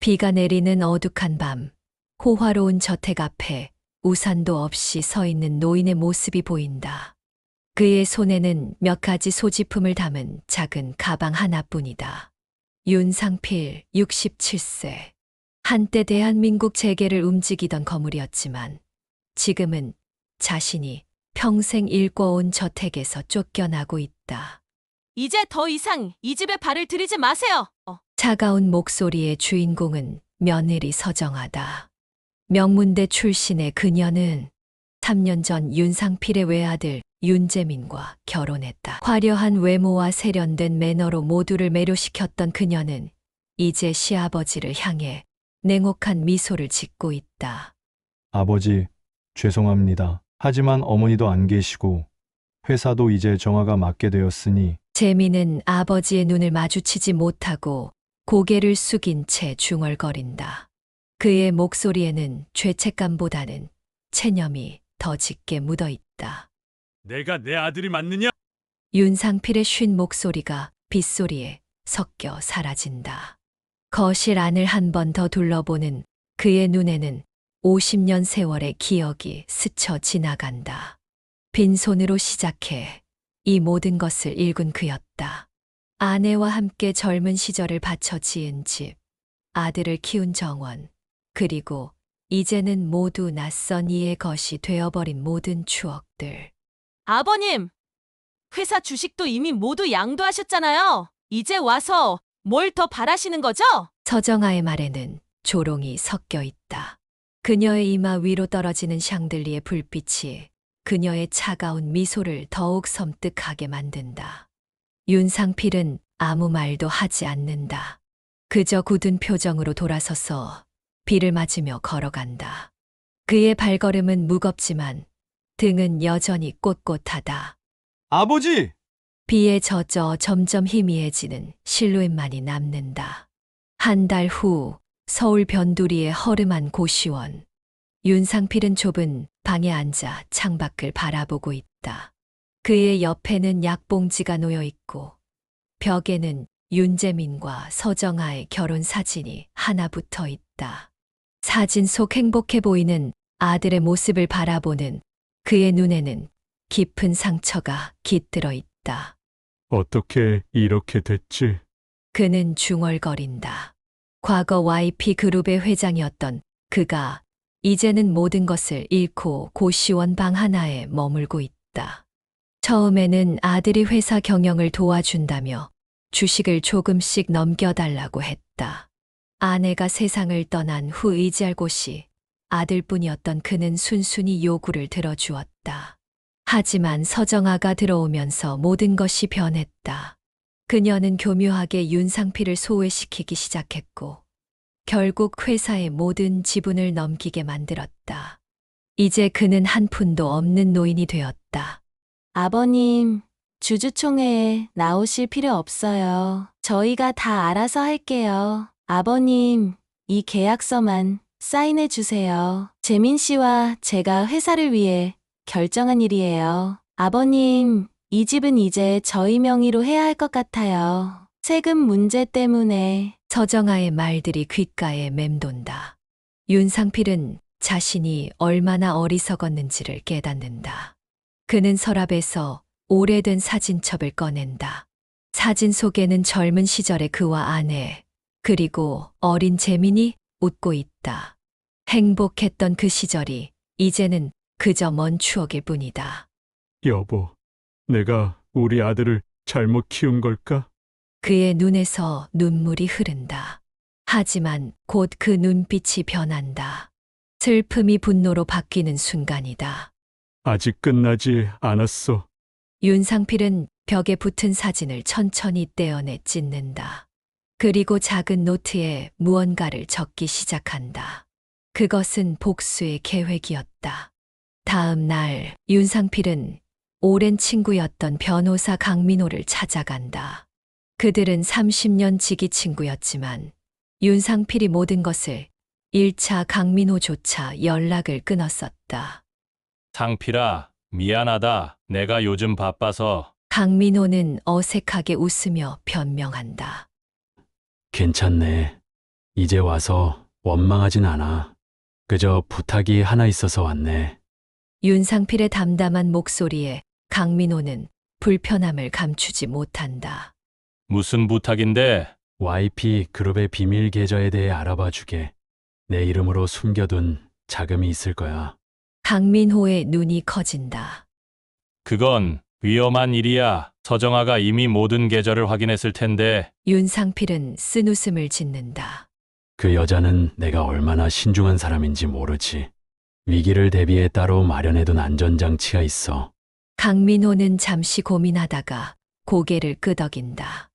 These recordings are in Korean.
비가 내리는 어둑한 밤, 호화로운 저택 앞에 우산도 없이 서 있는 노인의 모습이 보인다. 그의 손에는 몇 가지 소지품을 담은 작은 가방 하나뿐이다. 윤상필 67세. 한때 대한민국 재계를 움직이던 거물이었지만 지금은 자신이 평생 일궈온 저택에서 쫓겨나고 있다. 이제 더 이상 이 집에 발을 들이지 마세요. 차가운 목소리의 주인공은 며느리 서정아다. 명문대 출신의 그녀는 3년 전 윤상필의 외아들 윤재민과 결혼했다. 화려한 외모와 세련된 매너로 모두를 매료시켰던 그녀는 이제 시아버지를 향해 냉혹한 미소를 짓고 있다. 아버지, 죄송합니다. 하지만 어머니도 안 계시고 회사도 이제 정아가 맡게 되었으니 재민은 아버지의 눈을 마주치지 못하고 고개를 숙인 채 중얼거린다. 그의 목소리에는 죄책감보다는 체념이 더 짙게 묻어 있다. 내가 내 아들이 맞느냐? 윤상필의 쉰 목소리가 빗소리에 섞여 사라진다. 거실 안을 한 번 더 둘러보는 그의 눈에는 50년 세월의 기억이 스쳐 지나간다. 빈손으로 시작해 이 모든 것을 일군 그였다. 아내와 함께 젊은 시절을 바쳐 지은 집, 아들을 키운 정원, 그리고 이제는 모두 낯선 이의 것이 되어버린 모든 추억들. 아버님, 회사 주식도 이미 모두 양도하셨잖아요. 이제 와서 뭘 더 바라시는 거죠? 서정아의 말에는 조롱이 섞여 있다. 그녀의 이마 위로 떨어지는 샹들리의 불빛이 그녀의 차가운 미소를 더욱 섬뜩하게 만든다. 윤상필은 아무 말도 하지 않는다. 그저 굳은 표정으로 돌아서서 비를 맞으며 걸어간다. 그의 발걸음은 무겁지만 등은 여전히 꼿꼿하다. 아버지! 비에 젖어 점점 희미해지는 실루엣만이 남는다. 한 달 후 서울 변두리의 허름한 고시원. 윤상필은 좁은 방에 앉아 창밖을 바라보고 있다. 그의 옆에는 약봉지가 놓여 있고 벽에는 윤재민과 서정아의 결혼 사진이 하나 붙어 있다. 사진 속 행복해 보이는 아들의 모습을 바라보는 그의 눈에는 깊은 상처가 깃들어 있다. 어떻게 이렇게 됐지? 그는 중얼거린다. 과거 YP 그룹의 회장이었던 그가 이제는 모든 것을 잃고 고시원 방 하나에 머물고 있다. 처음에는 아들이 회사 경영을 도와준다며 주식을 조금씩 넘겨달라고 했다. 아내가 세상을 떠난 후 의지할 곳이 아들뿐이었던 그는 순순히 요구를 들어주었다. 하지만 서정아가 들어오면서 모든 것이 변했다. 그녀는 교묘하게 윤상필을 소외시키기 시작했고 결국 회사의 모든 지분을 넘기게 만들었다. 이제 그는 한 푼도 없는 노인이 되었다. 아버님, 주주총회에 나오실 필요 없어요. 저희가 다 알아서 할게요. 아버님, 이 계약서만 사인해 주세요. 재민 씨와 제가 회사를 위해 결정한 일이에요. 아버님, 이 집은 이제 저희 명의로 해야 할 것 같아요. 세금 문제 때문에. 서정아의 말들이 귓가에 맴돈다. 윤상필은 자신이 얼마나 어리석었는지를 깨닫는다. 그는 서랍에서 오래된 사진첩을 꺼낸다. 사진 속에는 젊은 시절의 그와 아내, 그리고 어린 재민이 웃고 있다. 행복했던 그 시절이 이제는 그저 먼 추억일 뿐이다. 여보, 내가 우리 아들을 잘못 키운 걸까? 그의 눈에서 눈물이 흐른다. 하지만 곧 그 눈빛이 변한다. 슬픔이 분노로 바뀌는 순간이다. 아직 끝나지 않았어. 윤상필은 벽에 붙은 사진을 천천히 떼어내 찢는다. 그리고 작은 노트에 무언가를 적기 시작한다. 그것은 복수의 계획이었다. 다음 날 윤상필은 오랜 친구였던 변호사 강민호를 찾아간다. 그들은 30년 지기 친구였지만 윤상필이 모든 것을 잃자 강민호조차 연락을 끊었었다. 상필아, 미안하다. 내가 요즘 바빠서. 강민호는 어색하게 웃으며 변명한다. 괜찮네. 이제 와서 원망하진 않아. 그저 부탁이 하나 있어서 왔네. 윤상필의 담담한 목소리에 강민호는 불편함을 감추지 못한다. 무슨 부탁인데? YP 그룹의 비밀 계좌에 대해 알아봐 주게. 내 이름으로 숨겨둔 자금이 있을 거야. 강민호의 눈이 커진다. 그건 위험한 일이야. 서정아가 이미 모든 계좌를 확인했을 텐데. 윤상필은 쓴웃음을 짓는다. 그 여자는 내가 얼마나 신중한 사람인지 모르지. 위기를 대비해 따로 마련해둔 안전장치가 있어. 강민호는 잠시 고민하다가 고개를 끄덕인다.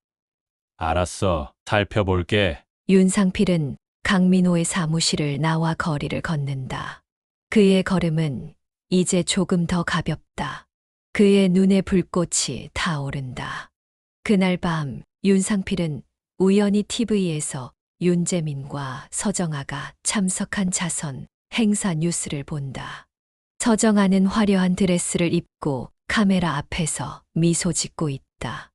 알았어. 살펴볼게. 윤상필은 강민호의 사무실을 나와 거리를 걷는다. 그의 걸음은 이제 조금 더 가볍다. 그의 눈에 불꽃이 타오른다. 그날 밤 윤상필은 우연히 TV에서 윤재민과 서정아가 참석한 자선 행사 뉴스를 본다. 서정아는 화려한 드레스를 입고 카메라 앞에서 미소 짓고 있다.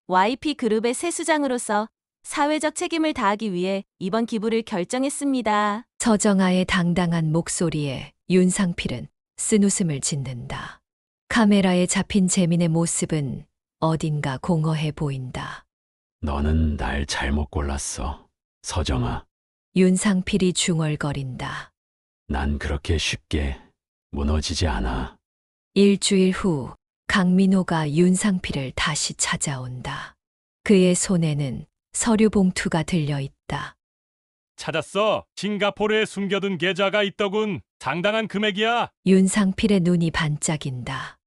YP 그룹의 새 수장으로서 사회적 책임을 다하기 위해 이번 기부를 결정했습니다. 서정아의 당당한 목소리에 윤상필은 쓴웃음을 짓는다. 카메라에 잡힌 재민의 모습은 어딘가 공허해 보인다. 너는 날 잘못 골랐어. 서정아, 윤상필이 중얼거린다. 난 그렇게 쉽게 무너지지 않아. 일주일 후 강민호가 윤상필을 다시 찾아온다. 그의 손에는 서류 봉투가 들려 있다. 찾았어. 싱가포르에 숨겨둔 계좌가 있더군. 상당한 금액이야. 윤상필의 눈이 반짝인다.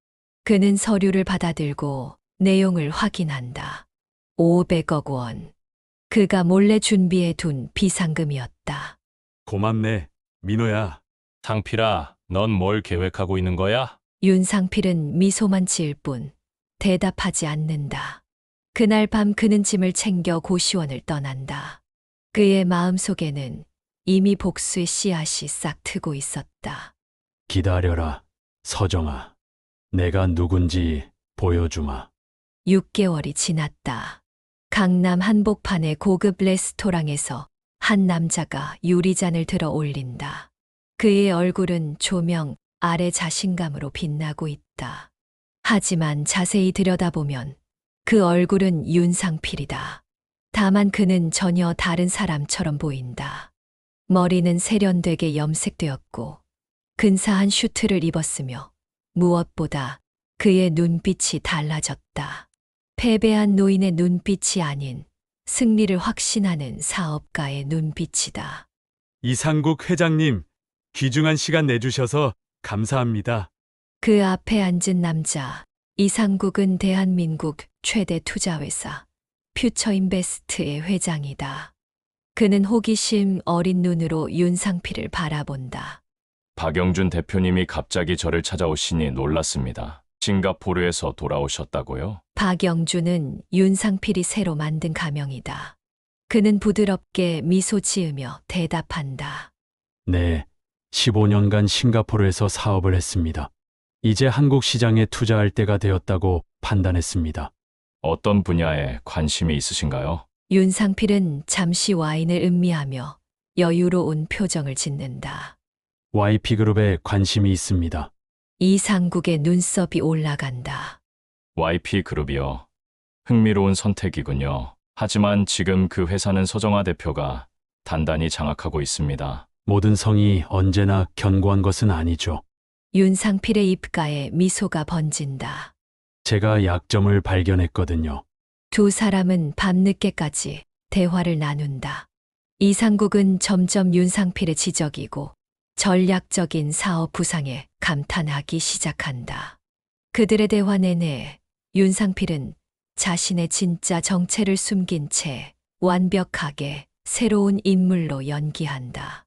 그는 서류를 받아들고 내용을 확인한다. 500억 원. 그가 몰래 준비해 둔 비상금이었다. 고맙네, 민호야. 상필아, 넌 뭘 계획하고 있는 거야? 윤상필은 미소만 지을 뿐 대답하지 않는다. 그날 밤 그는 짐을 챙겨 고시원을 떠난다. 그의 마음속에는 이미 복수의 씨앗이 싹 트고 있었다. 기다려라, 서정아. 내가 누군지 보여주마. 6개월이 지났다. 강남 한복판의 고급 레스토랑에서 한 남자가 유리잔을 들어 올린다. 그의 얼굴은 조명 아래 자신감으로 빛나고 있다. 하지만 자세히 들여다보면 그 얼굴은 윤상필이다. 다만 그는 전혀 다른 사람처럼 보인다. 머리는 세련되게 염색되었고 근사한 슈트를 입었으며 무엇보다 그의 눈빛이 달라졌다. 패배한 노인의 눈빛이 아닌 승리를 확신하는 사업가의 눈빛이다. 이상국 회장님, 귀중한 시간 내주셔서 감사합니다. 그 앞에 앉은 남자, 이상국은 대한민국 최대 투자회사 퓨처인베스트의 회장이다. 그는 호기심 어린 눈으로 윤상필을 바라본다. 박영준 대표님이 갑자기 저를 찾아오시니 놀랐습니다. 싱가포르에서 돌아오셨다고요? 박영준은 윤상필이 새로 만든 가명이다. 그는 부드럽게 미소 지으며 대답한다. 네, 15년간 싱가포르에서 사업을 했습니다. 이제 한국 시장에 투자할 때가 되었다고 판단했습니다. 어떤 분야에 관심이 있으신가요? 윤상필은 잠시 와인을 음미하며 여유로운 표정을 짓는다. YP그룹에 관심이 있습니다. 이상국의 눈썹이 올라간다. YP그룹이요. 흥미로운 선택이군요. 하지만 지금 그 회사는 서정아 대표가 단단히 장악하고 있습니다. 모든 성이 언제나 견고한 것은 아니죠. 윤상필의 입가에 미소가 번진다. 제가 약점을 발견했거든요. 두 사람은 밤늦게까지 대화를 나눈다. 이상국은 점점 윤상필의 지적이고 전략적인 사업 부상에 감탄하기 시작한다. 그들의 대화 내내 윤상필은 자신의 진짜 정체를 숨긴 채 완벽하게 새로운 인물로 연기한다.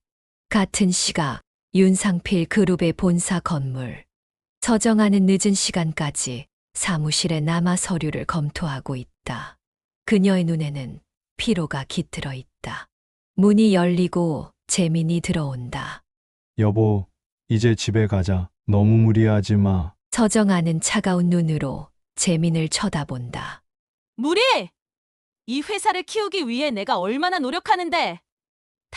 같은 시각 윤상필 그룹의 본사 건물. 서정아는 늦은 시간까지 사무실에 남아 서류를 검토하고 있다. 그녀의 눈에는 피로가 깃들어 있다. 문이 열리고 재민이 들어온다. 여보, 이제 집에 가자. 너무 무리하지 마. 서정아는 차가운 눈으로 재민을 쳐다본다. 무리! 이 회사를 키우기 위해 내가 얼마나 노력하는데!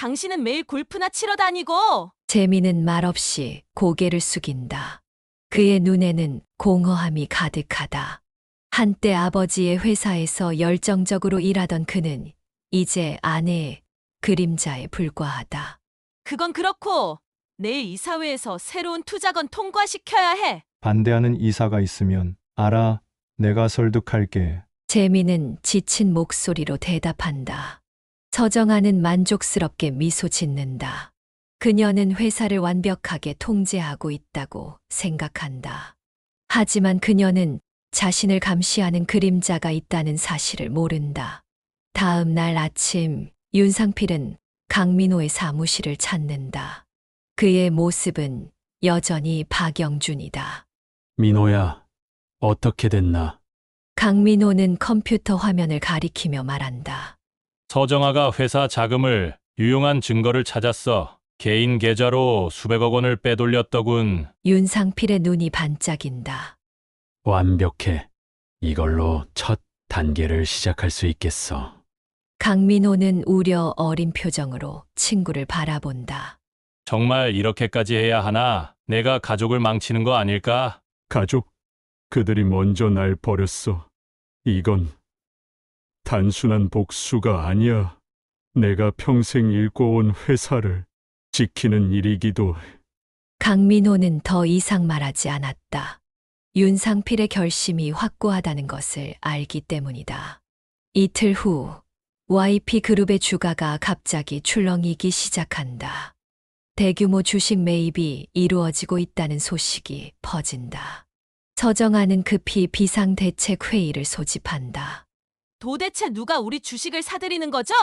당신은 매일 골프나 치러 다니고. 재미는 말없이 고개를 숙인다. 그의 눈에는 공허함이 가득하다. 한때 아버지의 회사에서 열정적으로 일하던 그는 이제 아내의 그림자에 불과하다. 그건 그렇고 내일 이사회에서 새로운 투자건 통과시켜야 해. 반대하는 이사가 있으면 알아. 내가 설득할게. 재미는 지친 목소리로 대답한다. 서정아는 만족스럽게 미소 짓는다. 그녀는 회사를 완벽하게 통제하고 있다고 생각한다. 하지만 그녀는 자신을 감시하는 그림자가 있다는 사실을 모른다. 다음 날 아침, 윤상필은 강민호의 사무실을 찾는다. 그의 모습은 여전히 박영준이다. 민호야, 어떻게 됐나? 강민호는 컴퓨터 화면을 가리키며 말한다. 서정아가 회사 자금을 유용한 증거를 찾았어. 개인 계좌로 수백억 원을 빼돌렸더군. 윤상필의 눈이 반짝인다. 완벽해. 이걸로 첫 단계를 시작할 수 있겠어. 강민호는 우려 어린 표정으로 친구를 바라본다. 정말 이렇게까지 해야 하나? 내가 가족을 망치는 거 아닐까? 가족, 그들이 먼저 날 버렸어. 이건 단순한 복수가 아니야. 내가 평생 일궈온 회사를 지키는 일이기도 해. 강민호는 더 이상 말하지 않았다. 윤상필의 결심이 확고하다는 것을 알기 때문이다. 이틀 후 YP그룹의 주가가 갑자기 출렁이기 시작한다. 대규모 주식 매입이 이루어지고 있다는 소식이 퍼진다. 서정아는 급히 비상대책회의를 소집한다. 도대체 누가 우리 주식을 사들이는 거죠?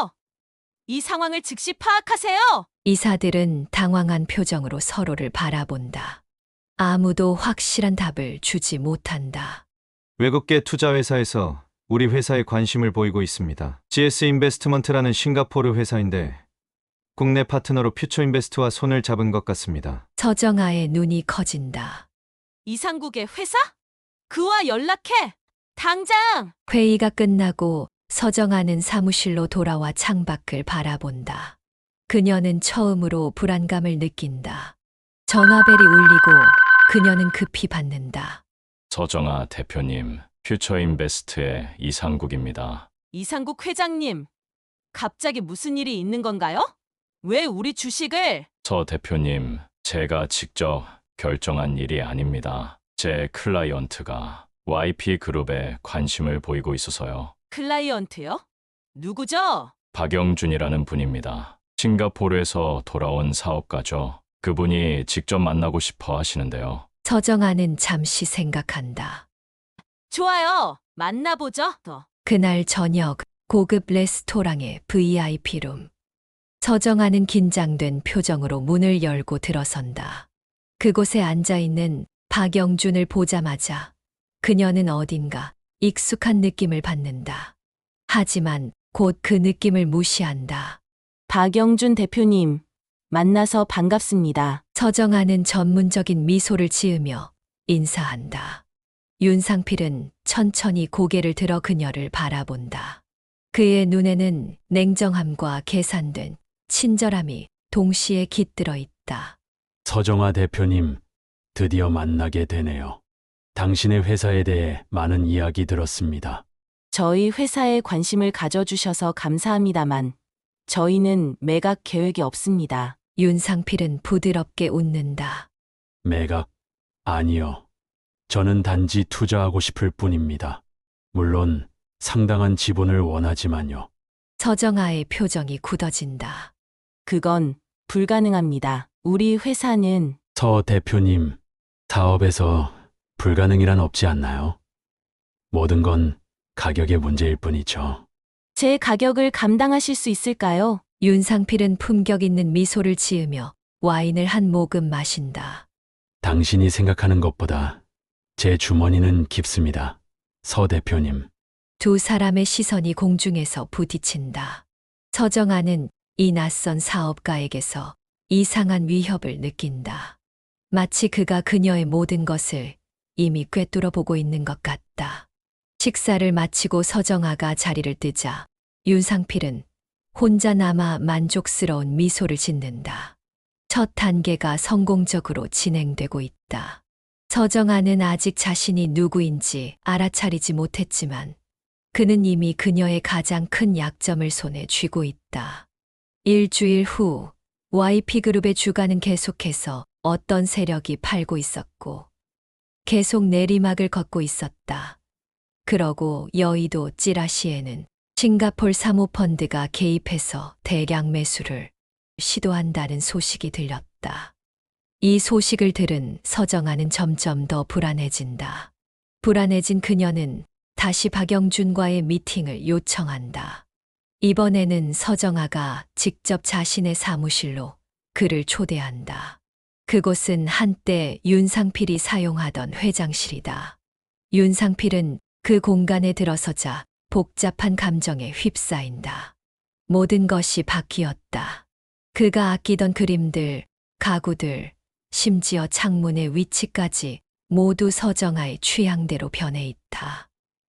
이 상황을 즉시 파악하세요. 이사들은 당황한 표정으로 서로를 바라본다. 아무도 확실한 답을 주지 못한다. 외국계 투자회사에서 우리 회사에 관심을 보이고 있습니다. GS 인베스트먼트라는 싱가포르 회사인데 국내 파트너로 퓨처인베스트와 손을 잡은 것 같습니다. 서정아의 눈이 커진다. 이상국의 회사? 그와 연락해. 당장. 회의가 끝나고 서정아는 사무실로 돌아와 창밖을 바라본다. 그녀는 처음으로 불안감을 느낀다. 전화벨이 울리고 그녀는 급히 받는다. 서정아 대표님, 퓨처인베스트의 이상국입니다. 이상국 회장님, 갑자기 무슨 일이 있는 건가요? 왜 우리 주식을? 서 대표님, 제가 직접 결정한 일이 아닙니다. 제 클라이언트가 YP그룹에 관심을 보이고 있어서요. 클라이언트요? 누구죠? 박영준이라는 분입니다. 싱가포르에서 돌아온 사업가죠. 그분이 직접 만나고 싶어 하시는데요. 서정아는 잠시 생각한다. 좋아요. 만나보죠. 그날 저녁 고급 레스토랑의 VIP룸. 서정아는 긴장된 표정으로 문을 열고 들어선다. 그곳에 앉아있는 박영준을 보자마자 그녀는 어딘가 익숙한 느낌을 받는다. 하지만 곧 그 느낌을 무시한다. 박영준 대표님, 만나서 반갑습니다. 서정아는 전문적인 미소를 지으며 인사한다. 윤상필은 천천히 고개를 들어 그녀를 바라본다. 그의 눈에는 냉정함과 계산된 친절함이 동시에 깃들어 있다. 서정아 대표님, 드디어 만나게 되네요. 당신의 회사에 대해 많은 이야기 들었습니다. 저희 회사에 관심을 가져주셔서 감사합니다만 저희는 매각 계획이 없습니다. 윤상필은 부드럽게 웃는다. 매각? 아니요. 저는 단지 투자하고 싶을 뿐입니다. 물론 상당한 지분을 원하지만요. 서정아의 표정이 굳어진다. 그건 불가능합니다. 우리 회사는 서 대표님, 사업에서 불가능이란 없지 않나요? 모든 건 가격의 문제일 뿐이죠. 제 가격을 감당하실 수 있을까요? 윤상필은 품격 있는 미소를 지으며 와인을 한 모금 마신다. 당신이 생각하는 것보다 제 주머니는 깊습니다. 서 대표님. 두 사람의 시선이 공중에서 부딪힌다. 서정아는 이 낯선 사업가에게서 이상한 위협을 느낀다. 마치 그가 그녀의 모든 것을 이미 꿰뚫어 보고 있는 것 같다. 식사를 마치고 서정아가 자리를 뜨자 윤상필은 혼자 남아 만족스러운 미소를 짓는다. 첫 단계가 성공적으로 진행되고 있다. 서정아는 아직 자신이 누구인지 알아차리지 못했지만 그는 이미 그녀의 가장 큰 약점을 손에 쥐고 있다. 일주일 후 YP그룹의 주가는 계속해서 어떤 세력이 팔고 있었고 계속 내리막을 걷고 있었다. 그러고 여의도 찌라시에는 싱가폴 사모펀드가 개입해서 대량 매수를 시도한다는 소식이 들렸다. 이 소식을 들은 서정아는 점점 더 불안해진다. 불안해진 그녀는 다시 박영준과의 미팅을 요청한다. 이번에는 서정아가 직접 자신의 사무실로 그를 초대한다. 그곳은 한때 윤상필이 사용하던 회장실이다. 윤상필은 그 공간에 들어서자 복잡한 감정에 휩싸인다. 모든 것이 바뀌었다. 그가 아끼던 그림들, 가구들, 심지어 창문의 위치까지 모두 서정아의 취향대로 변해 있다.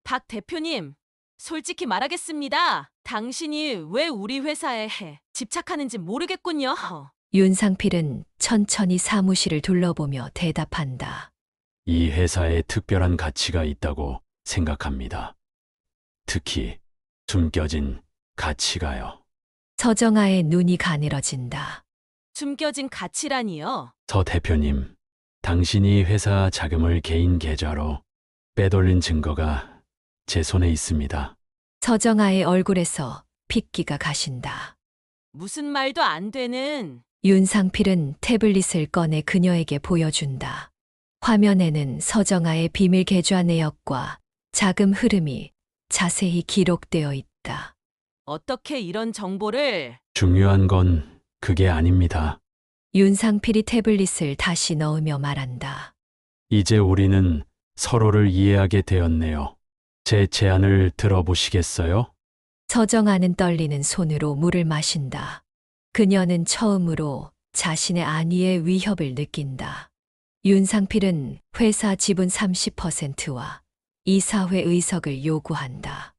박 대표님, 솔직히 말하겠습니다. 당신이 왜 우리 회사에 집착하는지 모르겠군요. 윤상필은 천천히 사무실을 둘러보며 대답한다. 이 회사에 특별한 가치가 있다고 생각합니다. 특히 숨겨진 가치가요. 서정아의 눈이 가늘어진다. 숨겨진 가치라니요. 서 대표님, 당신이 회사 자금을 개인 계좌로 빼돌린 증거가 제 손에 있습니다. 서정아의 얼굴에서 핏기가 가신다. 무슨 말도 안 되는. 윤상필은 태블릿을 꺼내 그녀에게 보여준다. 화면에는 서정아의 비밀 계좌 내역과 자금 흐름이 자세히 기록되어 있다. 어떻게 이런 정보를. 중요한 건 그게 아닙니다. 윤상필이 태블릿을 다시 넣으며 말한다. 이제 우리는 서로를 이해하게 되었네요. 제 제안을 들어보시겠어요? 서정아는 떨리는 손으로 물을 마신다. 그녀는 처음으로 자신의 안위의 위협을 느낀다. 윤상필은 회사 지분 30%와 이사회 의석을 요구한다.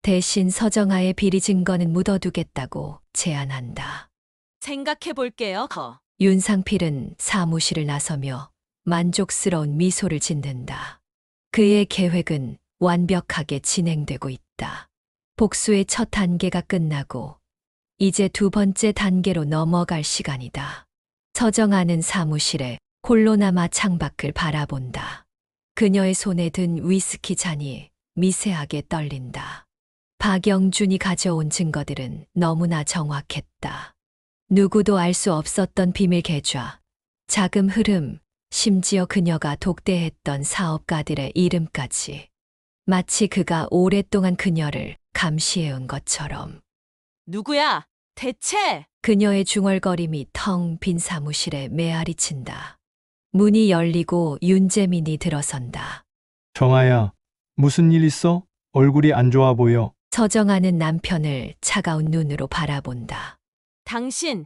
대신 서정아의 비리 증거는 묻어두겠다고 제안한다. 생각해 볼게요. 윤상필은 사무실을 나서며 만족스러운 미소를 짓는다. 그의 계획은 완벽하게 진행되고 있다. 복수의 첫 단계가 끝나고 이제 두 번째 단계로 넘어갈 시간이다. 서정아는 사무실에 홀로 남아 창밖을 바라본다. 그녀의 손에 든 위스키 잔이 미세하게 떨린다. 박영준이 가져온 증거들은 너무나 정확했다. 누구도 알 수 없었던 비밀 계좌, 자금 흐름, 심지어 그녀가 독대했던 사업가들의 이름까지. 마치 그가 오랫동안 그녀를 감시해온 것처럼. 누구야? 대체? 그녀의 중얼거림이 텅 빈 사무실에 메아리친다. 문이 열리고 윤재민이 들어선다. 정아야, 무슨 일 있어? 얼굴이 안 좋아 보여. 서정아는 남편을 차가운 눈으로 바라본다. 당신,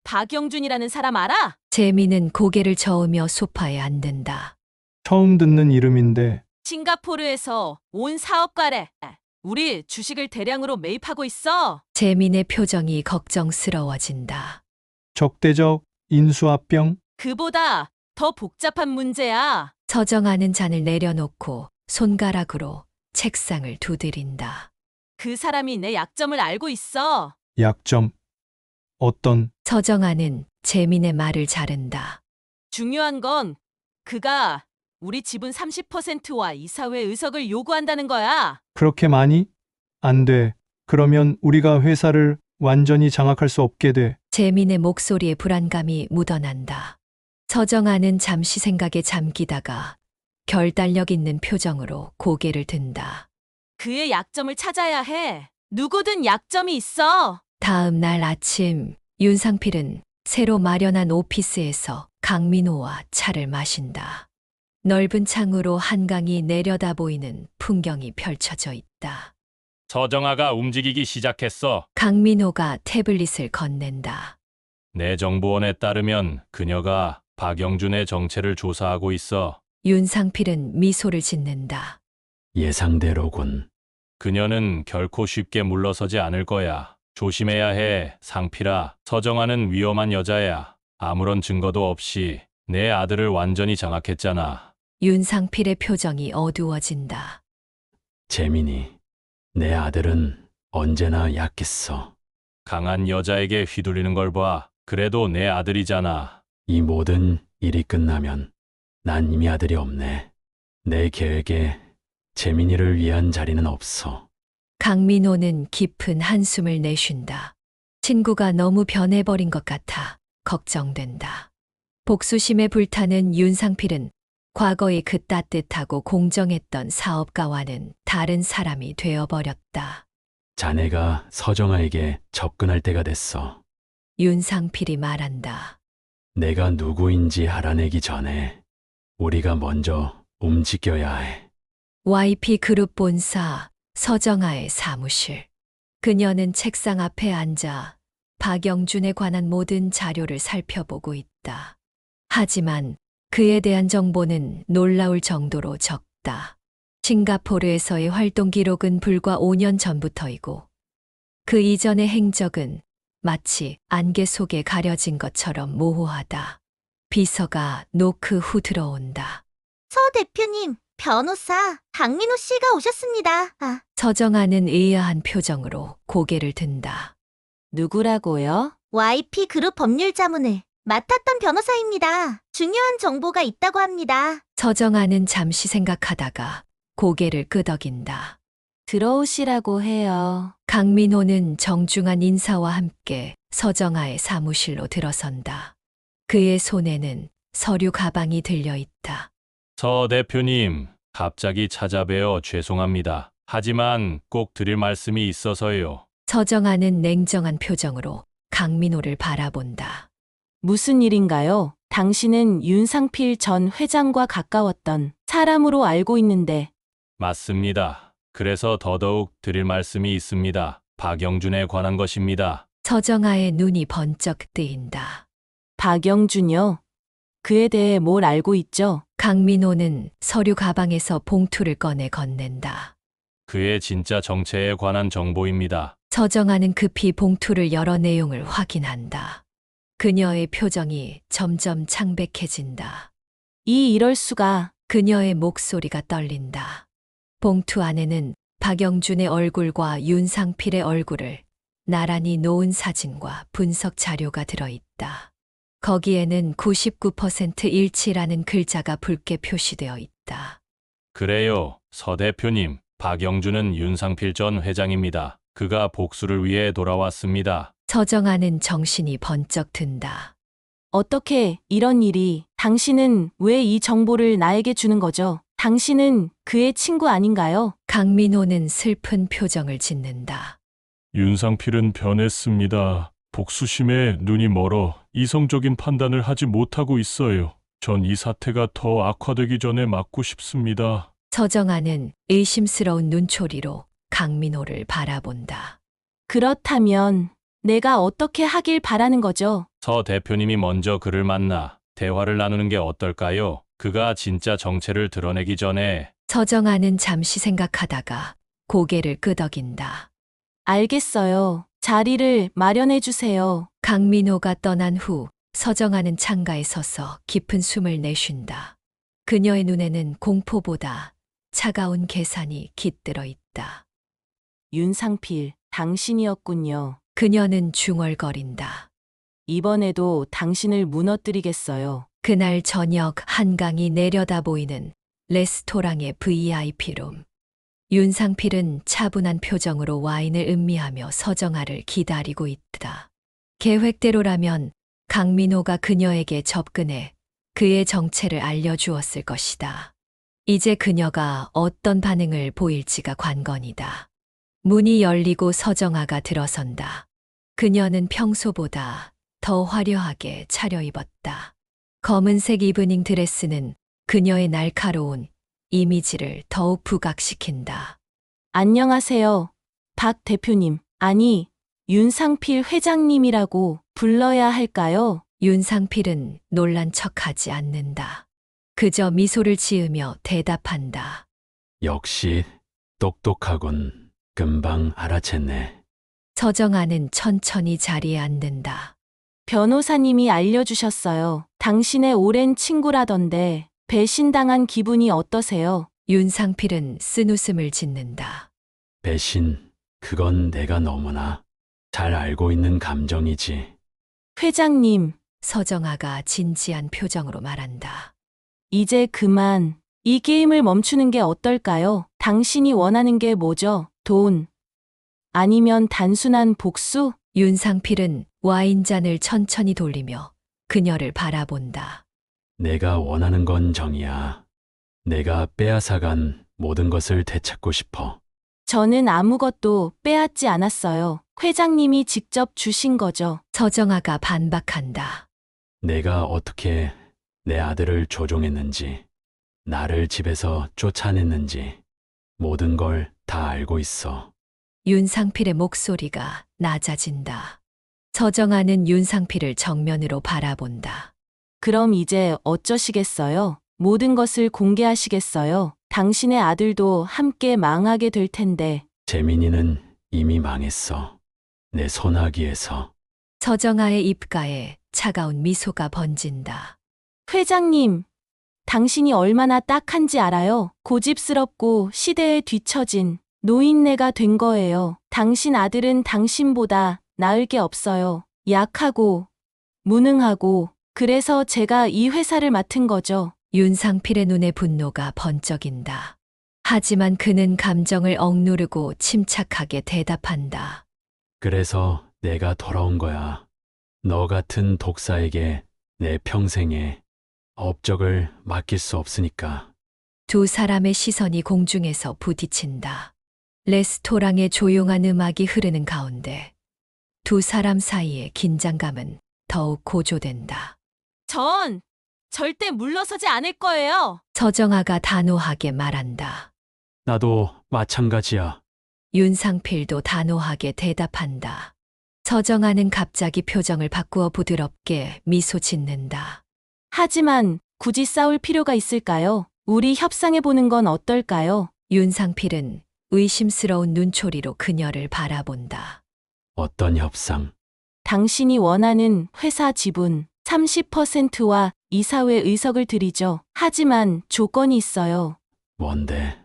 박영준이라는 사람 알아? 재민은 고개를 저으며 소파에 앉는다. 처음 듣는 이름인데 싱가포르에서 온 사업가래. 우리 주식을 대량으로 매입하고 있어. 재민의 표정이 걱정스러워진다. 적대적 인수합병? 그보다 더 복잡한 문제야. 서정아는 잔을 내려놓고 손가락으로 책상을 두드린다. 그 사람이 내 약점을 알고 있어. 약점. 어떤? 서정아는 재민의 말을 자른다. 중요한 건 그가 우리 지분 30%와 이사회 의석을 요구한다는 거야. 그렇게 많이? 안 돼. 그러면 우리가 회사를 완전히 장악할 수 없게 돼. 재민의 목소리에 불안감이 묻어난다. 서정아는 잠시 생각에 잠기다가 결단력 있는 표정으로 고개를 든다. 그의 약점을 찾아야 해. 누구든 약점이 있어. 다음 날 아침 윤상필은 새로 마련한 오피스에서 강민호와 차를 마신다. 넓은 창으로 한강이 내려다 보이는 풍경이 펼쳐져 있다. 서정아가 움직이기 시작했어. 강민호가 태블릿을 건넨다. 내 정보원에 따르면 그녀가 박영준의 정체를 조사하고 있어. 윤상필은 미소를 짓는다. 예상대로군. 그녀는 결코 쉽게 물러서지 않을 거야. 조심해야 해, 상필아. 서정아는 위험한 여자야. 아무런 증거도 없이 내 아들을 완전히 장악했잖아. 윤상필의 표정이 어두워진다. 재민이, 내 아들은 언제나 약했어. 강한 여자에게 휘둘리는 걸 봐. 그래도 내 아들이잖아. 이 모든 일이 끝나면 난 이미 아들이 없네. 내 계획에 재민이를 위한 자리는 없어. 강민호는 깊은 한숨을 내쉰다. 친구가 너무 변해버린 것 같아 걱정된다. 복수심에 불타는 윤상필은 과거의 그 따뜻하고 공정했던 사업가와는 다른 사람이 되어버렸다. 자네가 서정아에게 접근할 때가 됐어. 윤상필이 말한다. 내가 누구인지 알아내기 전에 우리가 먼저 움직여야 해. YP그룹 본사 서정아의 사무실. 그녀는 책상 앞에 앉아 박영준에 관한 모든 자료를 살펴보고 있다. 하지만 그에 대한 정보는 놀라울 정도로 적다. 싱가포르에서의 활동 기록은 불과 5년 전부터이고 그 이전의 행적은 마치 안개 속에 가려진 것처럼 모호하다. 비서가 노크 후 들어온다. 서 대표님, 변호사 박민호 씨가 오셨습니다. 서정아는 의아한 표정으로 고개를 든다. 누구라고요? YP그룹 법률자문을 맡았던 변호사입니다. 중요한 정보가 있다고 합니다. 서정아는 잠시 생각하다가 고개를 끄덕인다. 들어오시라고 해요. 강민호는 정중한 인사와 함께 서정아의 사무실로 들어선다. 그의 손에는 서류 가방이 들려 있다. 서 대표님, 갑자기 찾아뵈어 죄송합니다. 하지만 꼭 드릴 말씀이 있어서요. 서정아는 냉정한 표정으로 강민호를 바라본다. 무슨 일인가요? 당신은 윤상필 전 회장과 가까웠던 사람으로 알고 있는데 맞습니다. 그래서 더더욱 드릴 말씀이 있습니다. 박영준에 관한 것입니다. 서정아의 눈이 번쩍 뜨인다. 박영준요? 그에 대해 뭘 알고 있죠? 강민호는 서류 가방에서 봉투를 꺼내 건넨다. 그의 진짜 정체에 관한 정보입니다. 서정아는 급히 봉투를 열어 내용을 확인한다. 그녀의 표정이 점점 창백해진다. 이럴 수가. 그녀의 목소리가 떨린다. 봉투 안에는 박영준의 얼굴과 윤상필의 얼굴을 나란히 놓은 사진과 분석 자료가 들어있다. 거기에는 99% 일치라는 글자가 붉게 표시되어 있다. 그래요, 서 대표님. 박영준은 윤상필 전 회장입니다. 그가 복수를 위해 돌아왔습니다. 서정아는 정신이 번쩍 든다. 어떻게 이런 일이, 당신은 왜 이 정보를 나에게 주는 거죠? 당신은 그의 친구 아닌가요? 강민호는 슬픈 표정을 짓는다. 윤상필은 변했습니다. 복수심에 눈이 멀어 이성적인 판단을 하지 못하고 있어요. 전 이 사태가 더 악화되기 전에 막고 싶습니다. 서정아는 의심스러운 눈초리로 강민호를 바라본다. 그렇다면 내가 어떻게 하길 바라는 거죠? 서 대표님이 먼저 그를 만나 대화를 나누는 게 어떨까요? 그가 진짜 정체를 드러내기 전에. 서정아는 잠시 생각하다가 고개를 끄덕인다. 알겠어요. 자리를 마련해 주세요. 강민호가 떠난 후 서정아는 창가에 서서 깊은 숨을 내쉰다. 그녀의 눈에는 공포보다 차가운 계산이 깃들어 있다. 윤상필, 당신이었군요. 그녀는 중얼거린다. 이번에도 당신을 무너뜨리겠어요. 그날 저녁 한강이 내려다 보이는 레스토랑의 VIP룸. 윤상필은 차분한 표정으로 와인을 음미하며 서정아를 기다리고 있다. 계획대로라면 강민호가 그녀에게 접근해 그의 정체를 알려주었을 것이다. 이제 그녀가 어떤 반응을 보일지가 관건이다. 문이 열리고 서정아가 들어선다. 그녀는 평소보다 더 화려하게 차려입었다. 검은색 이브닝 드레스는 그녀의 날카로운 이미지를 더욱 부각시킨다. 안녕하세요. 박 대표님. 아니, 윤상필 회장님이라고 불러야 할까요? 윤상필은 놀란 척하지 않는다. 그저 미소를 지으며 대답한다. 역시 똑똑하군. 금방 알아챘네. 서정아는 천천히 자리에 앉는다. 변호사님이 알려주셨어요. 당신의 오랜 친구라던데 배신당한 기분이 어떠세요? 윤상필은 쓴웃음을 짓는다. 배신, 그건 내가 너무나 잘 알고 있는 감정이지. 회장님, 서정아가 진지한 표정으로 말한다. 이제 그만 이 게임을 멈추는 게 어떨까요? 당신이 원하는 게 뭐죠? 돈? 아니면 단순한 복수? 윤상필은 와인잔을 천천히 돌리며 그녀를 바라본다. 내가 원하는 건 정이야. 내가 빼앗아간 모든 것을 되찾고 싶어. 저는 아무것도 빼앗지 않았어요. 회장님이 직접 주신 거죠. 서정아가 반박한다. 내가 어떻게 내 아들을 조종했는지, 나를 집에서 쫓아냈는지, 모든 걸 다 알고 있어. 윤상필의 목소리가 낮아진다. 서정아는 윤상필을 정면으로 바라본다. 그럼 이제 어쩌시겠어요? 모든 것을 공개하시겠어요? 당신의 아들도 함께 망하게 될 텐데. 재민이는 이미 망했어. 내 손아귀에서. 서정아의 입가에 차가운 미소가 번진다. 회장님, 당신이 얼마나 딱한지 알아요? 고집스럽고 시대에 뒤처진 노인네가 된 거예요. 당신 아들은 당신보다 나을 게 없어요. 약하고, 무능하고, 그래서 제가 이 회사를 맡은 거죠. 윤상필의 눈에 분노가 번쩍인다. 하지만 그는 감정을 억누르고 침착하게 대답한다. 그래서 내가 돌아온 거야. 너 같은 독사에게 내 평생의 업적을 맡길 수 없으니까. 두 사람의 시선이 공중에서 부딪힌다. 레스토랑의 조용한 음악이 흐르는 가운데 두 사람 사이의 긴장감은 더욱 고조된다. 전 절대 물러서지 않을 거예요. 서정아가 단호하게 말한다. 나도 마찬가지야. 윤상필도 단호하게 대답한다. 서정아는 갑자기 표정을 바꾸어 부드럽게 미소 짓는다. 하지만 굳이 싸울 필요가 있을까요? 우리 협상해보는 건 어떨까요? 윤상필은 의심스러운 눈초리로 그녀를 바라본다. 어떤 협상? 당신이 원하는 회사 지분 30%와 이사회 의석을 드리죠. 하지만 조건이 있어요. 뭔데?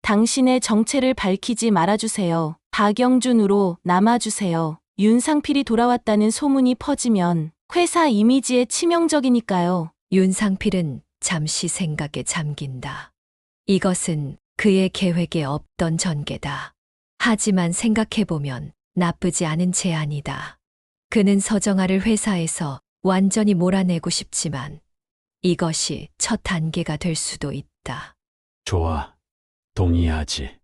당신의 정체를 밝히지 말아주세요. 박영준으로 남아주세요. 윤상필이 돌아왔다는 소문이 퍼지면 회사 이미지에 치명적이니까요. 윤상필은 잠시 생각에 잠긴다. 이것은 그의 계획에 없던 전개다. 하지만 생각해보면 나쁘지 않은 제안이다. 그는 서정아를 회사에서 완전히 몰아내고 싶지만 이것이 첫 단계가 될 수도 있다. 좋아. 동의하지.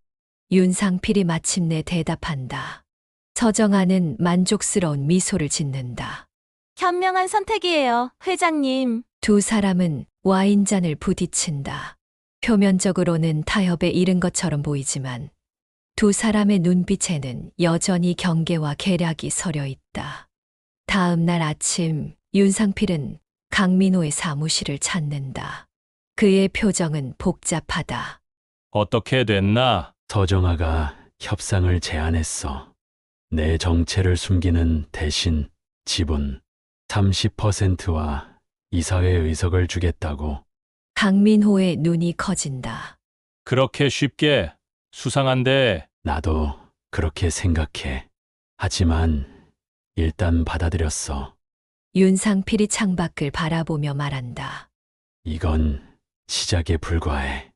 윤상필이 마침내 대답한다. 서정아는 만족스러운 미소를 짓는다. 현명한 선택이에요, 회장님. 두 사람은 와인잔을 부딪힌다. 표면적으로는 타협에 이른 것처럼 보이지만 두 사람의 눈빛에는 여전히 경계와 계략이 서려 있다. 다음 날 아침 윤상필은 강민호의 사무실을 찾는다. 그의 표정은 복잡하다. 어떻게 됐나? 서정아가 협상을 제안했어. 내 정체를 숨기는 대신 지분 30%와 이사회 의석을 주겠다고. 강민호의 눈이 커진다. 그렇게 쉽게 수상한데 나도 그렇게 생각해. 하지만 일단 받아들였어. 윤상필이 창밖을 바라보며 말한다. 이건 시작에 불과해.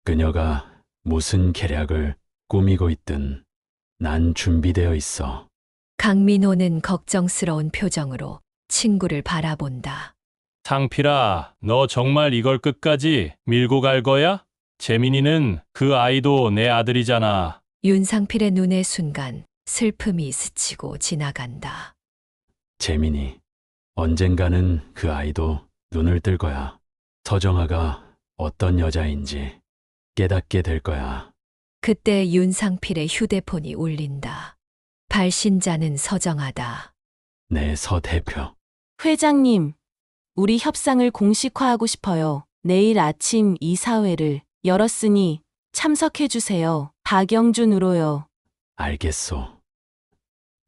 그녀가 무슨 계략을 꾸미고 있든 난 준비되어 있어. 강민호는 걱정스러운 표정으로 친구를 바라본다. 상필아, 너 정말 이걸 끝까지 밀고 갈 거야? 재민이는 그 아이도 내 아들이잖아. 윤상필의 눈에 순간 슬픔이 스치고 지나간다. 재민이, 언젠가는 그 아이도 눈을 뜰 거야. 서정아가 어떤 여자인지 깨닫게 될 거야. 그때 윤상필의 휴대폰이 울린다. 발신자는 서정아다. 내 서 대표. 회장님, 우리 협상을 공식화하고 싶어요. 내일 아침 이사회를 열었으니 참석해주세요. 박영준으로요. 알겠소.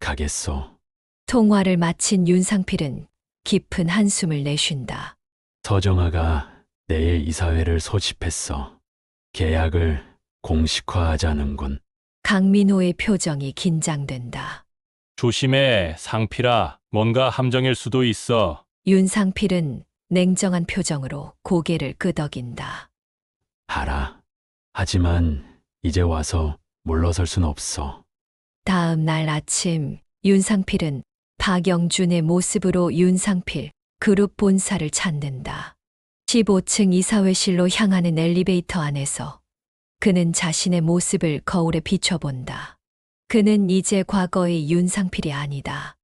가겠소. 통화를 마친 윤상필은 깊은 한숨을 내쉰다. 서정아가 내일 이사회를 소집했어. 계약을 공식화하자는군. 강민호의 표정이 긴장된다. 조심해, 상필아. 뭔가 함정일 수도 있어. 윤상필은 냉정한 표정으로 고개를 끄덕인다. 알아. 하지만 이제 와서 물러설 순 없어. 다음 날 아침 윤상필은 박영준의 모습으로 윤상필 그룹 본사를 찾는다. 15층 이사회실로 향하는 엘리베이터 안에서 그는 자신의 모습을 거울에 비춰본다. 그는 이제 과거의 윤상필이 아니다.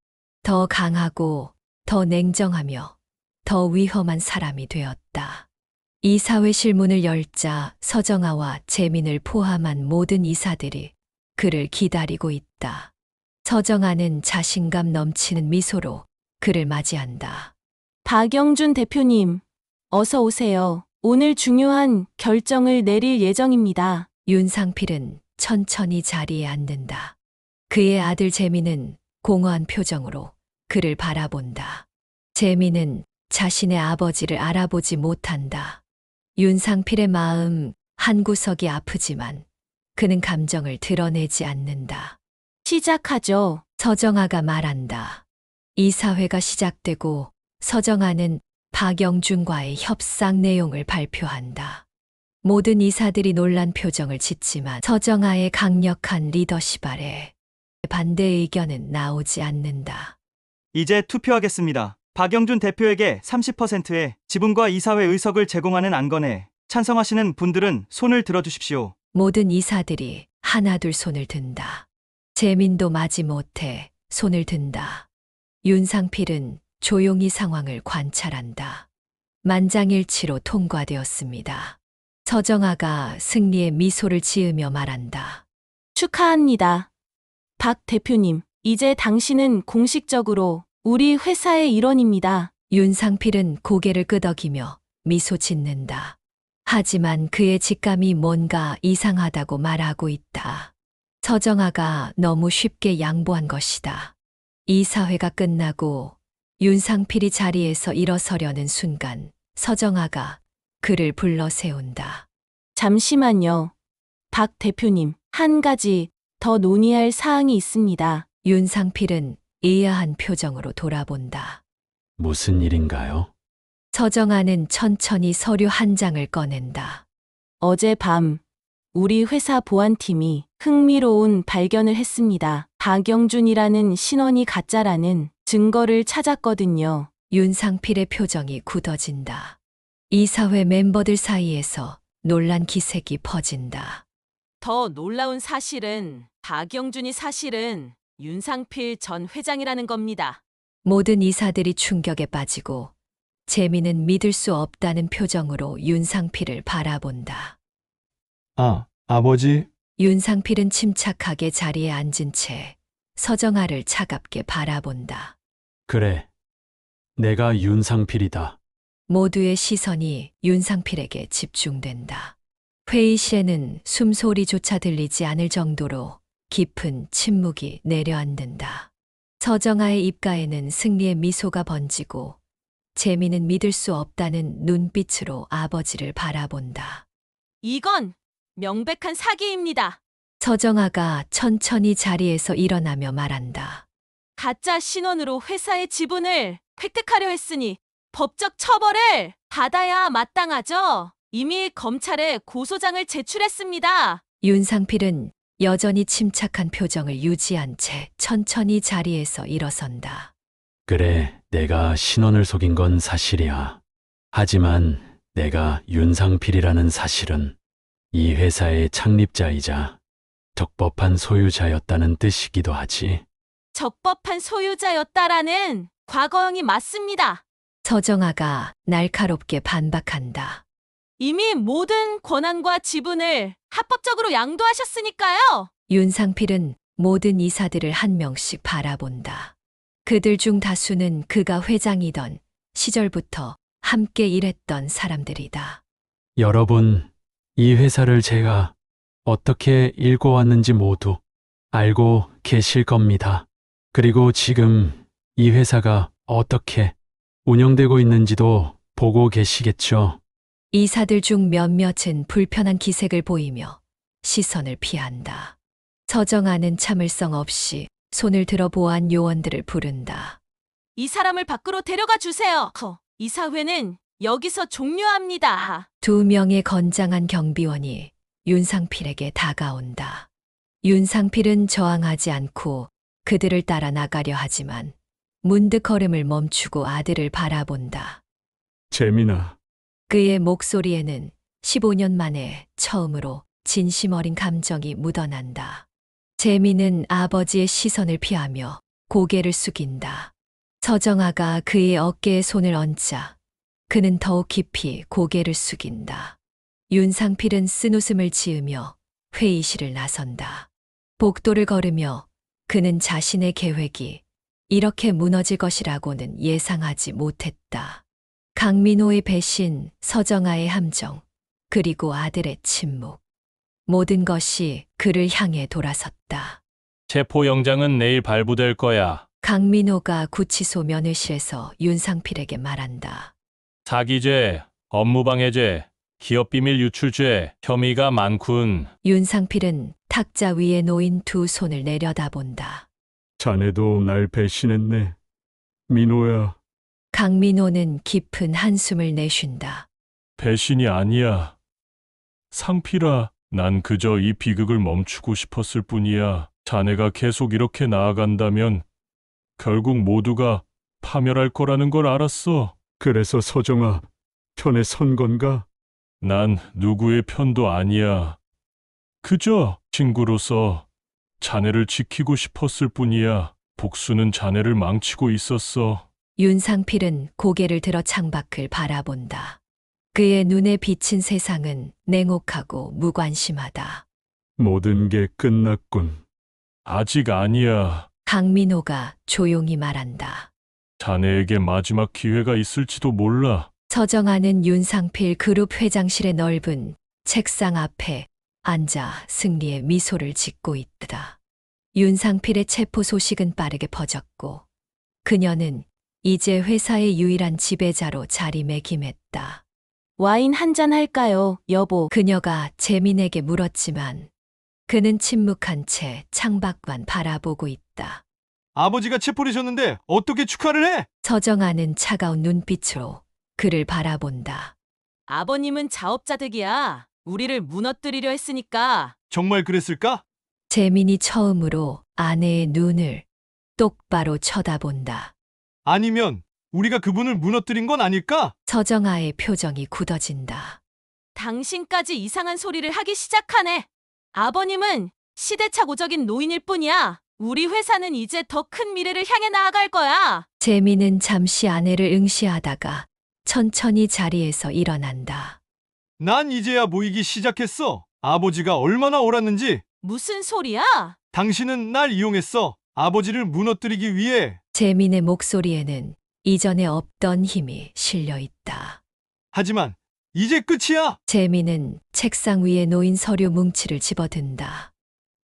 더 강하고 더 냉정하며 더 위험한 사람이 되었다. 이사회실 문을 열자 서정아와 재민을 포함한 모든 이사들이 그를 기다리고 있다. 서정아는 자신감 넘치는 미소로 그를 맞이한다. 박영준 대표님, 어서 오세요. 오늘 중요한 결정을 내릴 예정입니다. 윤상필은 천천히 자리에 앉는다. 그의 아들 재민은 공허한 표정으로 그를 바라본다. 재민은 자신의 아버지를 알아보지 못한다. 윤상필의 마음 한구석이 아프지만 그는 감정을 드러내지 않는다. 시작하죠. 서정아가 말한다. 이사회가 시작되고 서정아는 박영준과의 협상 내용을 발표한다. 모든 이사들이 놀란 표정을 짓지만 서정아의 강력한 리더십 아래 반대 의견은 나오지 않는다. 이제 투표하겠습니다. 박영준 대표에게 30%의 지분과 이사회 의석을 제공하는 안건에 찬성하시는 분들은 손을 들어주십시오. 모든 이사들이 하나둘 손을 든다. 재민도 마지못해 손을 든다. 윤상필은 조용히 상황을 관찰한다. 만장일치로 통과되었습니다. 서정아가 승리의 미소를 지으며 말한다. 축하합니다. 박 대표님, 이제 당신은 공식적으로 우리 회사의 일원입니다. 윤상필은 고개를 끄덕이며 미소 짓는다. 하지만 그의 직감이 뭔가 이상하다고 말하고 있다. 서정아가 너무 쉽게 양보한 것이다. 이사회가 끝나고 윤상필이 자리에서 일어서려는 순간 서정아가 그를 불러 세운다. 잠시만요. 박 대표님, 한 가지 더 논의할 사항이 있습니다. 윤상필은 의아한 표정으로 돌아본다. 무슨 일인가요? 서정아는 천천히 서류 한 장을 꺼낸다. 어젯밤 우리 회사 보안팀이 흥미로운 발견을 했습니다. 박영준이라는 신원이 가짜라는 증거를 찾았거든요. 윤상필의 표정이 굳어진다. 이사회 멤버들 사이에서 논란 기색이 퍼진다. 더 놀라운 사실은 박영준이 사실은 윤상필 전 회장이라는 겁니다. 모든 이사들이 충격에 빠지고 재민은 믿을 수 없다는 표정으로 윤상필을 바라본다. 아, 아버지, 윤상필은 침착하게 자리에 앉은 채 서정아를 차갑게 바라본다. 그래. 내가 윤상필이다. 모두의 시선이 윤상필에게 집중된다. 회의실에는 숨소리조차 들리지 않을 정도로 깊은 침묵이 내려앉는다. 서정아의 입가에는 승리의 미소가 번지고 재민은 믿을 수 없다는 눈빛으로 아버지를 바라본다. 이건 명백한 사기입니다. 서정아가 천천히 자리에서 일어나며 말한다. 가짜 신원으로 회사의 지분을 획득하려 했으니 법적 처벌을 받아야 마땅하죠. 이미 검찰에 고소장을 제출했습니다. 윤상필은 여전히 침착한 표정을 유지한 채 천천히 자리에서 일어선다. 그래, 내가 신원을 속인 건 사실이야. 하지만 내가 윤상필이라는 사실은 이 회사의 창립자이자 적법한 소유자였다는 뜻이기도 하지. 적법한 소유자였다라는 과거형이 맞습니다. 서정아가 날카롭게 반박한다. 이미 모든 권한과 지분을 합법적으로 양도하셨으니까요. 윤상필은 모든 이사들을 한 명씩 바라본다. 그들 중 다수는 그가 회장이던 시절부터 함께 일했던 사람들이다. 여러분, 이 회사를 제가 어떻게 읽어왔는지 모두 알고 계실 겁니다. 그리고 지금 이 회사가 어떻게 운영되고 있는지도 보고 계시겠죠? 이사들 중 몇몇은 불편한 기색을 보이며 시선을 피한다. 서정아는 참을성 없이 손을 들어 보안 요원들을 부른다. 이 사람을 밖으로 데려가 주세요. 이사회는 여기서 종료합니다. 2명의 건장한 경비원이 윤상필에게 다가온다. 윤상필은 저항하지 않고 그들을 따라 나가려 하지만 문득 걸음을 멈추고 아들을 바라본다. 재민아, 그의 목소리에는 15년 만에 처음으로 진심 어린 감정이 묻어난다. 재민은 아버지의 시선을 피하며 고개를 숙인다. 서정아가 그의 어깨에 손을 얹자 그는 더욱 깊이 고개를 숙인다. 윤상필은 쓴웃음을 지으며 회의실을 나선다. 복도를 걸으며 그는 자신의 계획이 이렇게 무너질 것이라고는 예상하지 못했다. 강민호의 배신, 서정아의 함정, 그리고 아들의 침묵. 모든 것이 그를 향해 돌아섰다. 체포영장은 내일 발부될 거야. 강민호가 구치소 면회실에서 윤상필에게 말한다. 사기죄, 업무방해죄, 기업비밀 유출죄 혐의가 많군. 윤상필은 탁자 위에 놓인 2 손을 내려다본다. 자네도 날 배신했네. 민호야. 강민호는 깊은 한숨을 내쉰다. 배신이 아니야. 상필아, 난 그저 이 비극을 멈추고 싶었을 뿐이야. 자네가 계속 이렇게 나아간다면 결국 모두가 파멸할 거라는 걸 알았어. 그래서 서정아 편에 선 건가? 난 누구의 편도 아니야. 그저 친구로서 자네를 지키고 싶었을 뿐이야. 복수는 자네를 망치고 있었어. 윤상필은 고개를 들어 창밖을 바라본다. 그의 눈에 비친 세상은 냉혹하고 무관심하다. 모든 게 끝났군. 아직 아니야. 강민호가 조용히 말한다. 자네에게 마지막 기회가 있을지도 몰라. 서정아는 윤상필 그룹 회장실의 넓은 책상 앞에 앉아 승리의 미소를 짓고 있다. 윤상필의 체포 소식은 빠르게 퍼졌고 그녀는 이제 회사의 유일한 지배자로 자리매김했다. 와인 한 잔 할까요, 여보? 그녀가 재민에게 물었지만 그는 침묵한 채 창밖만 바라보고 있다. 아버지가 체포되셨는데 어떻게 축하를 해? 서정아는 차가운 눈빛으로 그를 바라본다. 아버님은 자업자득이야. 우리를 무너뜨리려 했으니까. 정말 그랬을까? 재민이 처음으로 아내의 눈을 똑바로 쳐다본다. 아니면 우리가 그분을 무너뜨린 건 아닐까? 서정아의 표정이 굳어진다. 당신까지 이상한 소리를 하기 시작하네. 아버님은 시대착오적인 노인일 뿐이야. 우리 회사는 이제 더 큰 미래를 향해 나아갈 거야. 재민은 잠시 아내를 응시하다가 천천히 자리에서 일어난다. 난 이제야 모이기 시작했어. 아버지가 얼마나 옳았는지. 무슨 소리야? 당신은 날 이용했어. 아버지를 무너뜨리기 위해. 재민의 목소리에는 이전에 없던 힘이 실려 있다. 하지만 이제 끝이야. 재민은 책상 위에 놓인 서류 뭉치를 집어든다.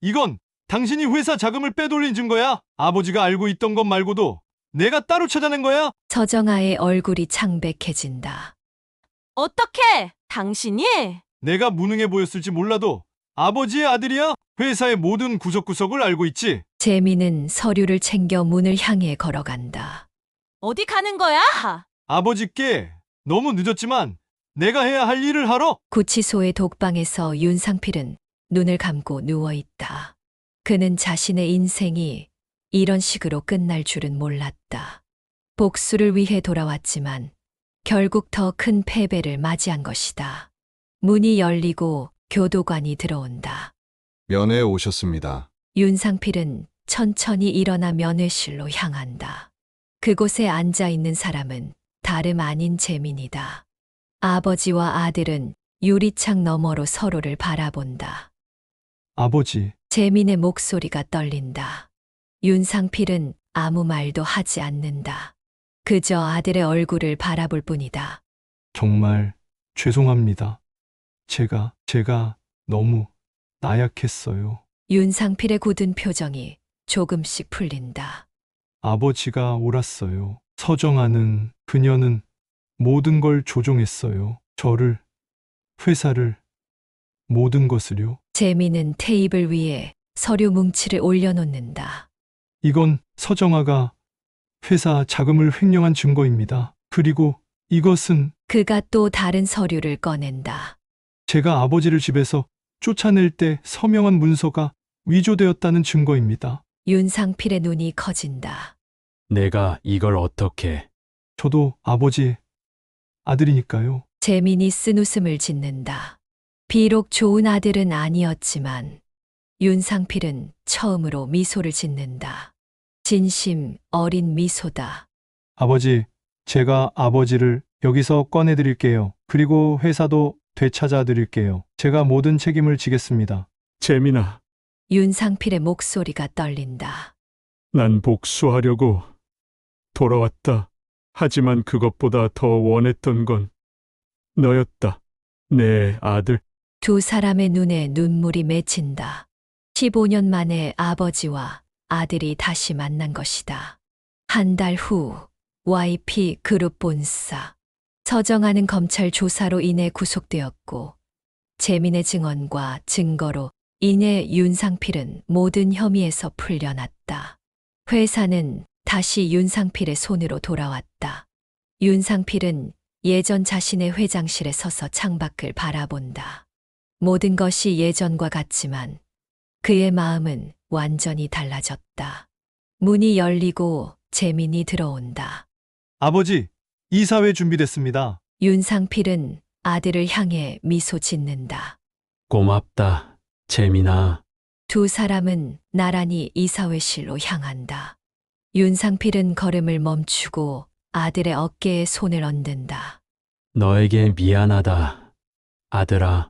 이건 당신이 회사 자금을 빼돌린 증거야. 아버지가 알고 있던 것 말고도 내가 따로 찾아낸 거야. 서정아의 얼굴이 창백해진다. 어떻게? 당신이? 내가 무능해 보였을지 몰라도 아버지의 아들이야. 회사의 모든 구석구석을 알고 있지. 재민은 서류를 챙겨 문을 향해 걸어간다. 어디 가는 거야? 아버지께 너무 늦었지만 내가 해야 할 일을 하러. 구치소의 독방에서 윤상필은 눈을 감고 누워있다. 그는 자신의 인생이 이런 식으로 끝날 줄은 몰랐다. 복수를 위해 돌아왔지만 결국 더 큰 패배를 맞이한 것이다. 문이 열리고 교도관이 들어온다. 면회에 오셨습니다. 윤상필은 천천히 일어나 면회실로 향한다. 그곳에 앉아 있는 사람은 다름 아닌 재민이다. 아버지와 아들은 유리창 너머로 서로를 바라본다. 아버지. 재민의 목소리가 떨린다. 윤상필은 아무 말도 하지 않는다. 그저 아들의 얼굴을 바라볼 뿐이다. 정말 죄송합니다. 제가 너무 나약했어요. 윤상필의 굳은 표정이 조금씩 풀린다. 아버지가 옳았어요. 서정아는, 그녀는 모든 걸 조종했어요. 저를, 회사를, 모든 것을요. 재민은 테이블 위에 서류 뭉치를 올려놓는다. 이건 서정아가 회사 자금을 횡령한 증거입니다. 그리고 이것은 그가 또 다른 서류를 꺼낸다. 제가 아버지를 집에서 쫓아낼 때 서명한 문서가 위조되었다는 증거입니다. 윤상필의 눈이 커진다. 내가 이걸 어떻게? 저도 아버지 아들이니까요. 재민이 쓴웃음을 짓는다. 비록 좋은 아들은 아니었지만 윤상필은 처음으로 미소를 짓는다. 진심 어린 미소다. 아버지, 제가 아버지를 여기서 꺼내드릴게요. 그리고 회사도 되찾아 드릴게요. 제가 모든 책임을 지겠습니다. 재민아, 윤상필의 목소리가 떨린다. 난 복수하려고 돌아왔다. 하지만 그것보다 더 원했던 건 너였다. 내 아들. 두 사람의 눈에 눈물이 맺힌다. 15년 만에 아버지와 아들이 다시 만난 것이다. 한 달 후 YP 그룹 본사. 서정아는 검찰 조사로 인해 구속되었고 재민의 증언과 증거로 인해 윤상필은 모든 혐의에서 풀려났다. 회사는 다시 윤상필의 손으로 돌아왔다. 윤상필은 예전 자신의 회장실에 서서 창밖을 바라본다. 모든 것이 예전과 같지만 그의 마음은 완전히 달라졌다. 문이 열리고 재민이 들어온다. 아버지, 이사회 준비됐습니다. 윤상필은 아들을 향해 미소 짓는다. 고맙다, 재민아. 두 사람은 나란히 이사회실로 향한다. 윤상필은 걸음을 멈추고 아들의 어깨에 손을 얹는다. 너에게 미안하다, 아들아.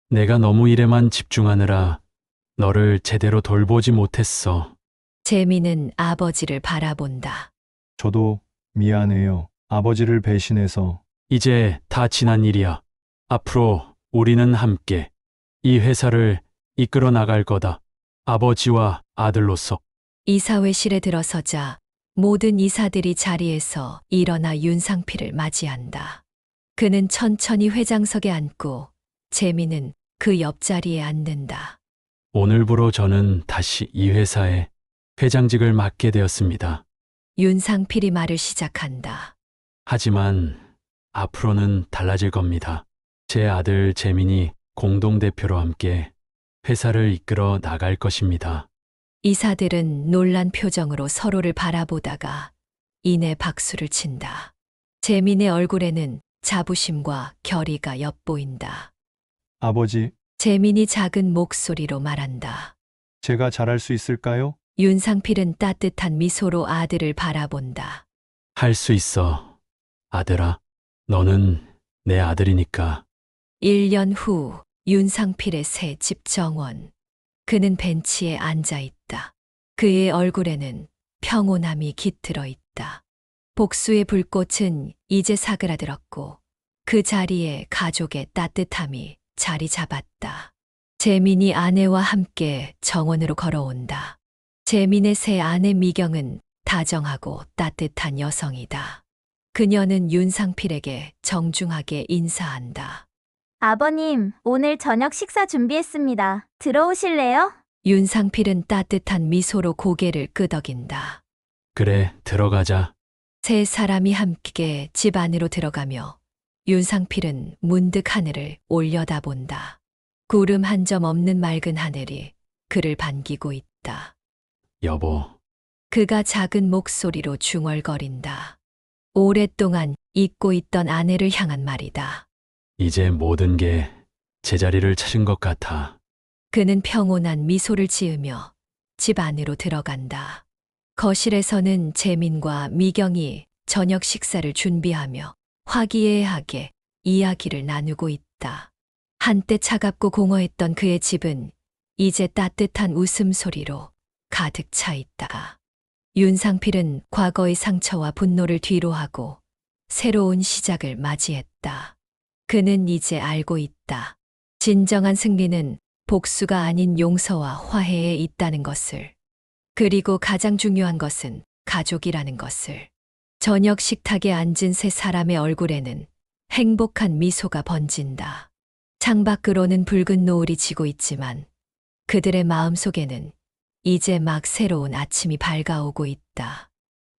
내가 너무 일에만 집중하느라 너를 제대로 돌보지 못했어. 재민은 아버지를 바라본다. 저도 미안해요. 아버지를 배신해서. 이제 다 지난 일이야. 앞으로 우리는 함께 이 회사를 이끌어 나갈 거다. 아버지와 아들로서. 이사회실에 들어서자 모든 이사들이 자리에서 일어나 윤상필을 맞이한다. 그는 천천히 회장석에 앉고 재민은 그 옆자리에 앉는다. 오늘부로 저는 다시 이 회사에 회장직을 맡게 되었습니다. 윤상필이 말을 시작한다. 하지만 앞으로는 달라질 겁니다. 제 아들 재민이 공동대표로 함께 회사를 이끌어 나갈 것입니다. 이사들은 놀란 표정으로 서로를 바라보다가 이내 박수를 친다. 재민의 얼굴에는 자부심과 결의가 엿보인다. 아버지, 재민이 작은 목소리로 말한다. 제가 잘할 수 있을까요? 윤상필은 따뜻한 미소로 아들을 바라본다. 할 수 있어, 아들아. 너는 내 아들이니까. 1년 후 윤상필의 새 집 정원. 그는 벤치에 앉아 있다. 그의 얼굴에는 평온함이 깃들어 있다. 복수의 불꽃은 이제 사그라들었고 그 자리에 가족의 따뜻함이 자리 잡았다. 재민이 아내와 함께 정원으로 걸어온다. 재민의 새 아내 미경은 다정하고 따뜻한 여성이다. 그녀는 윤상필에게 정중하게 인사한다. 아버님, 오늘 저녁 식사 준비했습니다. 들어오실래요? 윤상필은 따뜻한 미소로 고개를 끄덕인다. 그래, 들어가자. 세 사람이 함께 집 안으로 들어가며 윤상필은 문득 하늘을 올려다본다. 구름 한 점 없는 맑은 하늘이 그를 반기고 있다. 여보, 그가 작은 목소리로 중얼거린다. 오랫동안 잊고 있던 아내를 향한 말이다. 이제 모든 게 제자리를 찾은 것 같아. 그는 평온한 미소를 지으며 집 안으로 들어간다. 거실에서는 재민과 미경이 저녁 식사를 준비하며 화기애애하게 이야기를 나누고 있다. 한때 차갑고 공허했던 그의 집은 이제 따뜻한 웃음소리로 가득 차 있다. 윤상필은 과거의 상처와 분노를 뒤로하고 새로운 시작을 맞이했다. 그는 이제 알고 있다. 진정한 승리는 복수가 아닌 용서와 화해에 있다는 것을. 그리고 가장 중요한 것은 가족이라는 것을. 저녁 식탁에 앉은 세 사람의 얼굴에는 행복한 미소가 번진다. 창밖으로는 붉은 노을이 지고 있지만 그들의 마음속에는 이제 막 새로운 아침이 밝아오고 있다.